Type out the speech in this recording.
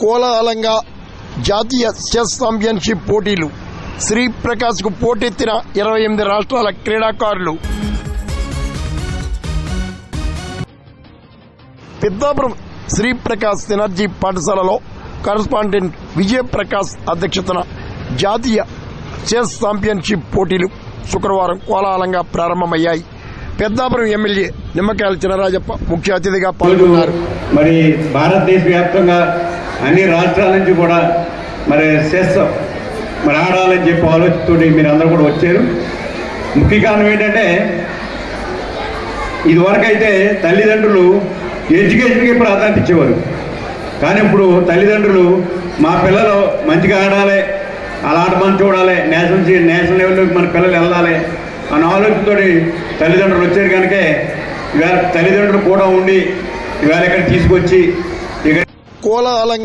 కోలాహలంగా జాతీయ chess championship పోటీలు శ్రీప్రకాశ్కు పోటెత్తిన 28 రాష్ట్రాల క్రీడాకారులు. పెద్దాపురం శ్రీప్రకాశ్ ఎనర్జీ పాఠశాలలో కరస్పాండెంట్ విజయప్రకాశ్ అధ్యక్షతన జాతీయ చెస్ ఛాంపియన్షిప్ పోటీలు శుక్రవారం కోలాహలంగా ప్రారంభమయ్యాయి. పెద్దాపురం ఎమ్మెల్యే నిమ్మకాయల చినరాజప్ప ముఖ్య అతిథిగా పాల్గొన్నారు. మరి భారతదేశ వ్యాప్తంగా అన్ని రాష్ట్రాల నుంచి కూడా మరి చెస్ మరి ఆడాలని చెప్పి ఆలోచనతో మీరు అందరూ కూడా వచ్చారు. ముఖ్య కారణం ఏంటంటే ఇదివరకైతే తల్లిదండ్రులు ఎడ్యుకేషన్కి ప్రాధాన్యత ఇచ్చేవారు. కానీ ఇప్పుడు తల్లిదండ్రులు మా పిల్లలు మంచిగా ఆడాలి, అలా ఆటమని చూడాలి, నేషనల్ లెవెల్లోకి మన పిల్లలు వెళ్ళాలి అన్న ఆలోచనతో తల్లిదండ్రులు వచ్చారు. కనుక ఇవాళ తల్లిదండ్రులు కూడా ఉండి ఇవాళ ఇక్కడ తీసుకొచ్చి ఇక్కడ కోలాహలంగా